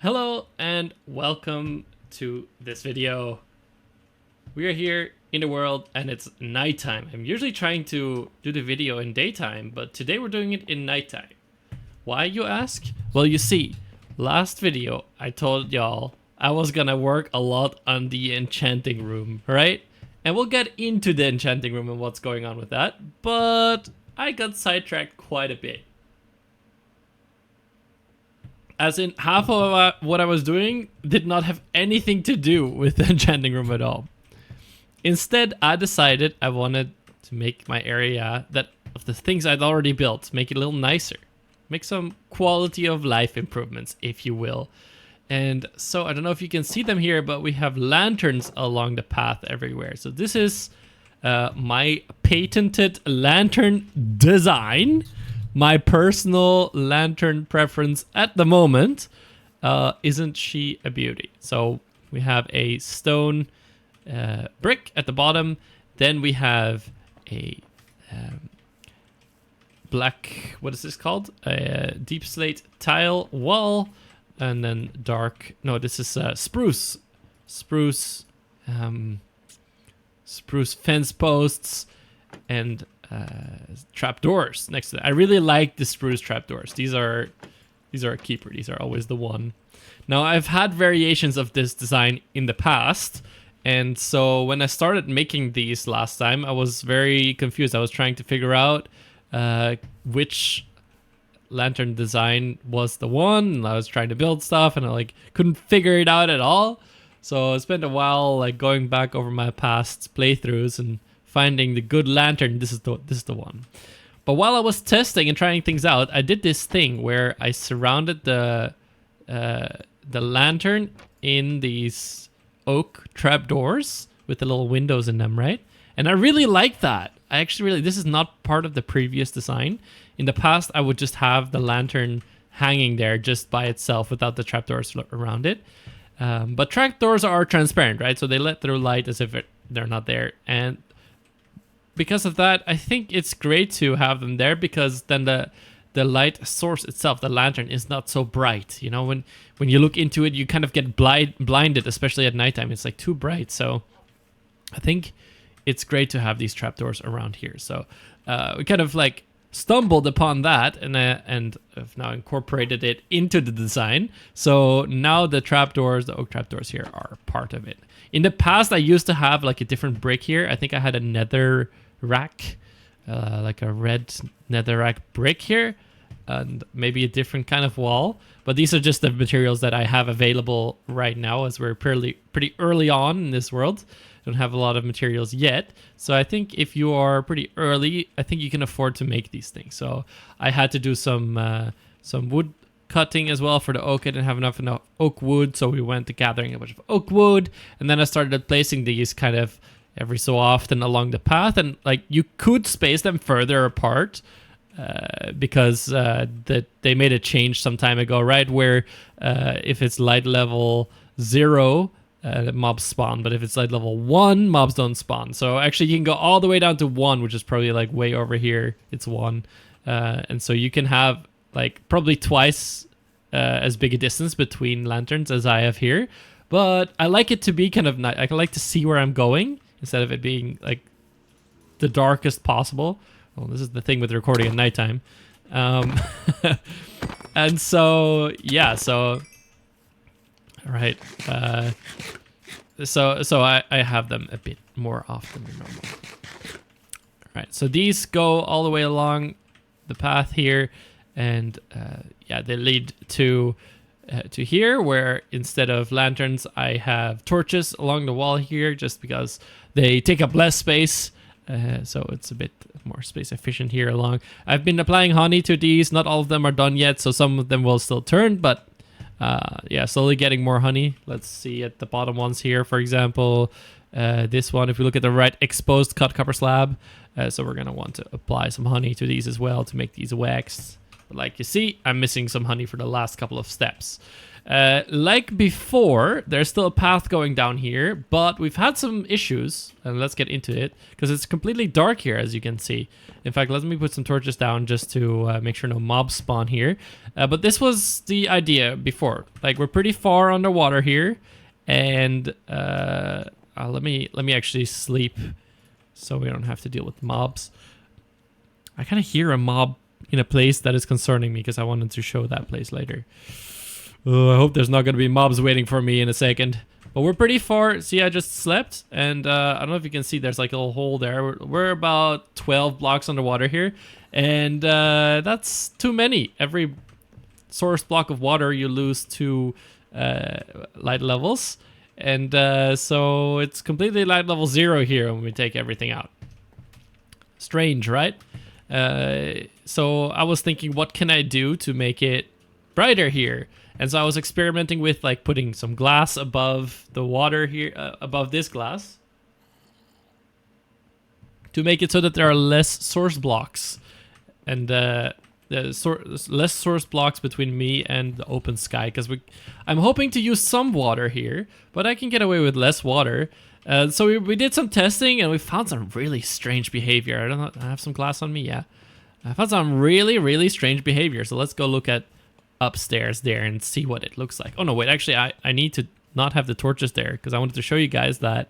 Hello and welcome to this video. We are here in the world and it's nighttime. I'm usually trying to do the video in daytime, but today we're doing it in nighttime. Why, you ask? Well, you see, last video I told y'all I was gonna work a lot on the enchanting room, right? And we'll get into the enchanting room and what's going on with that, but I got sidetracked quite a bit. As in, half of what I was doing did not have anything to do with the enchanting room at all. Instead, I decided I wanted to make my area that of the things I'd already built, make it a little nicer. Make some quality of life improvements, if you will. And so, I don't know if you can see them here, but we have lanterns along the path everywhere. So this is my patented lantern design. My personal lantern preference at the moment. Isn't she a beauty? So we have a stone brick at the bottom. Then we have a black, what is this called? A deep slate tile wall. And then dark, no, this is spruce fence posts and trapdoors next to that. I really like the spruce trapdoors. These are a keeper. These are always the one. Now, I've had variations of this design in the past, and so when I started making these last time, I was very confused. I was trying to figure out which lantern design was the one, and I was trying to build stuff, and I couldn't figure it out at all. So I spent a while going back over my past playthroughs and finding the good lantern. This is the one. But while I was testing and trying things out, I did this thing where I surrounded the lantern in these oak trapdoors with the little windows in them, right? And I really like that. This is not part of the previous design. In the past, I would just have the lantern hanging there just by itself without the trapdoors around it. But trapdoors are transparent, right? So they let through light as if they're not there. And because of that, I think it's great to have them there, because then the light source itself, the lantern, is not so bright. You know, when you look into it, you kind of get blinded, especially at nighttime. It's too bright. So I think it's great to have these trapdoors around here. So we kind of stumbled upon that and have now incorporated it into the design. So now the oak trapdoors here, are part of it. In the past, I used to have a different brick here. I think I had a nether rack, a red netherrack brick here, and maybe a different kind of wall. But these are just the materials that I have available right now, as we're pretty early on in this world. Don't have a lot of materials yet. So I think if you are pretty early, I think you can afford to make these things. So I had to do some wood cutting as well for the oak. I didn't have enough oak wood, so we went to gathering a bunch of oak wood, and then I started placing these kind of every so often along the path. And you could space them further apart, because they made a change some time ago, right? Where if it's light level 0, mobs spawn, but if it's light level 1, mobs don't spawn. So actually you can go all the way down to 1, which is probably way over here. It's 1, and so you can have probably twice as big a distance between lanterns as I have here. But I like it to be kind of nice. I like to see where I'm going instead of it being the darkest possible. Well, this is the thing with recording at nighttime. And so yeah, so all right. So I have them a bit more often than normal. All right. So these go all the way along the path here, and yeah, they lead to here, where instead of lanterns, I have torches along the wall here, just because they take up less space. So it's a bit more space efficient here along. I've been applying honey to these. Not all of them are done yet, so some of them will still turn, but yeah, slowly getting more honey. Let's see at the bottom ones here, for example, this one, if we look at the right, exposed cut copper slab. So we're going to want to apply some honey to these as well to make these waxed. But like you see, I'm missing some honey for the last couple of steps. Like before, there's still a path going down here, but we've had some issues, and let's get into it, because it's completely dark here, as you can see. In fact, let me put some torches down just to make sure no mobs spawn here. But this was the idea before. Like, we're pretty far underwater here, and let me actually sleep so we don't have to deal with mobs. I kind of hear a mob in a place that is concerning me because I wanted to show that place later. Oh, I hope there's not going to be mobs waiting for me in a second. But we're pretty far. See, I just slept. And I don't know if you can see, there's like a little hole there. We're about 12 blocks underwater here. And that's too many. Every source block of water, you lose 2 light levels. And so it's completely light level 0 here when we take everything out. Strange, right? So I was thinking, what can I do to make it brighter here? And so I was experimenting with like putting some glass above the water here, above this glass, to make it so that there are less source blocks, and less source blocks between me and the open sky. Because I'm hoping to use some water here, but I can get away with less water. So we did some testing, and we found some really strange behavior. I don't know. I have some glass on me. Yeah, I found some really strange behavior. So let's go look at upstairs there and see what it looks like. Oh no, wait, actually I need to not have the torches there because I wanted to show you guys that,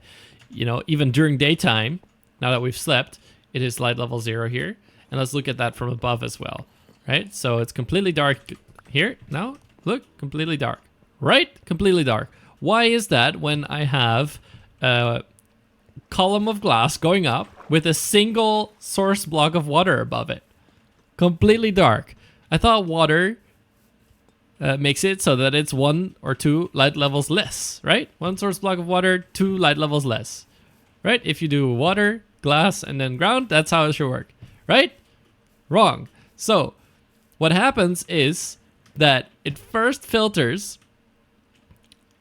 you know, even during daytime, now that we've slept, it is light level 0 here. And let's look at that from above as well, right? So it's completely dark here. Now, look, completely dark, right? Completely dark. Why is that when I have a column of glass going up with a single source block of water above it? Completely dark. I thought water makes it so that it's 1 or 2 light levels less, right? 1 source block of water, 2 light levels less, right? If you do water, glass, and then ground, that's how it should work, right? Wrong. So what happens is that it first filters,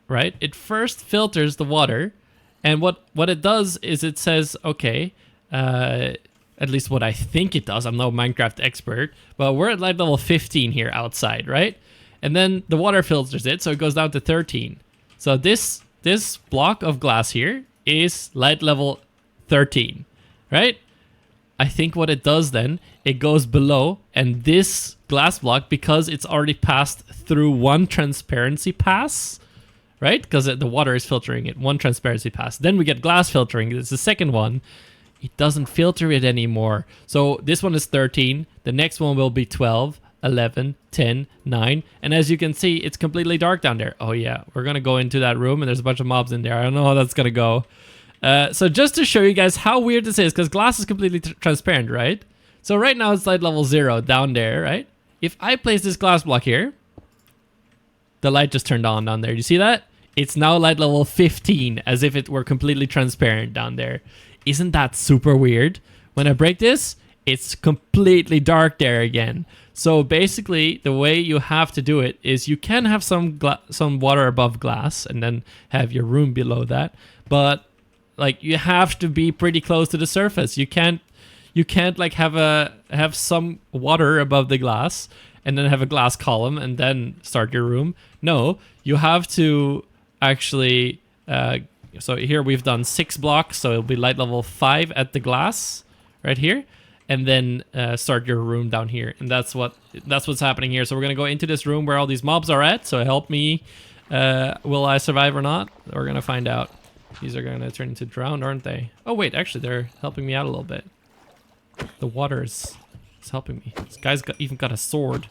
right? It first filters the water, and what it does is it says, okay, at least what I think it does. I'm no Minecraft expert, but we're at light level 15 here outside, right? And then the water filters it, so it goes down to 13. So this block of glass here is light level 13, right? I think what it does then, it goes below, and this glass block, because it's already passed through 1 transparency pass, right? Because the water is filtering it, 1 transparency pass. Then we get glass filtering, it's the second one. It doesn't filter it anymore. So this one is 13, the next one will be 12, 11, 10, 9, and as you can see, it's completely dark down there. Oh yeah, we're gonna go into that room and there's a bunch of mobs in there. I don't know how that's gonna go. So just to show you guys how weird this is, because glass is completely transparent, right? So right now it's light level 0 down there, right? If I place this glass block here, the light just turned on down there. You see that? It's now light level 15, as if it were completely transparent down there. Isn't that super weird? When I break this, it's completely dark there again. So basically, the way you have to do it is you can have some water above glass and then have your room below that. But like, you have to be pretty close to the surface. You can't like have some water above the glass and then have a glass column and then start your room. No, you have to actually. So here we've done 6 blocks, so it'll be light level 5 at the glass right here. And then start your room down here, and that's what's happening here. So we're gonna go into this room where all these mobs are at. So help me, will I survive or not? We're gonna find out. These are gonna turn into drowned, aren't they? Oh wait, actually they're helping me out a little bit. The water is helping me. This guy's even got a sword.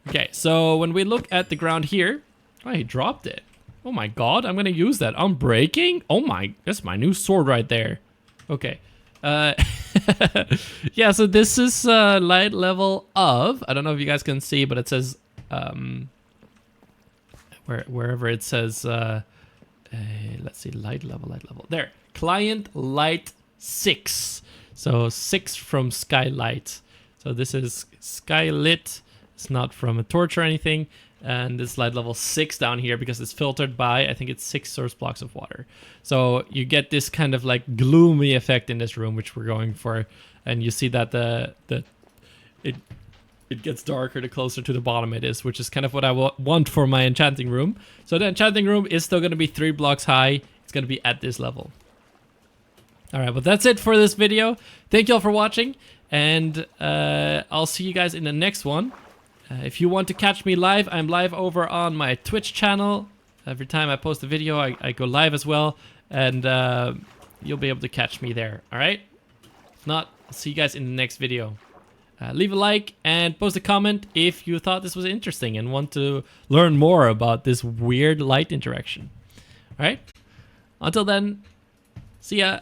Okay, so when we look at the ground here, oh, he dropped it. Oh my god, I'm gonna use that. Unbreaking? Oh my, that's my new sword right there. Okay. Yeah, so this is light level of, I don't know if you guys can see, but it says wherever it says let's see, light level there, client light 6, so 6 from skylight. So this is skylit, it's not from a torch or anything. And this light level 6 down here because it's filtered by, I think it's 6 source blocks of water. So you get this kind of like gloomy effect in this room, which we're going for. And you see that it gets darker the closer to the bottom it is, which is kind of what I want for my enchanting room. So the enchanting room is still going to be 3 blocks high. It's going to be at this level. All right, but that's it for this video. Thank you all for watching, and I'll see you guys in the next one. If you want to catch me live, I'm live over on my Twitch channel. Every time I post a video, I go live as well, and you'll be able to catch me there. All right? If not, I'll see you guys in the next video. Leave a like and post a comment if you thought this was interesting and want to learn more about this weird light interaction. All right? Until then, see ya.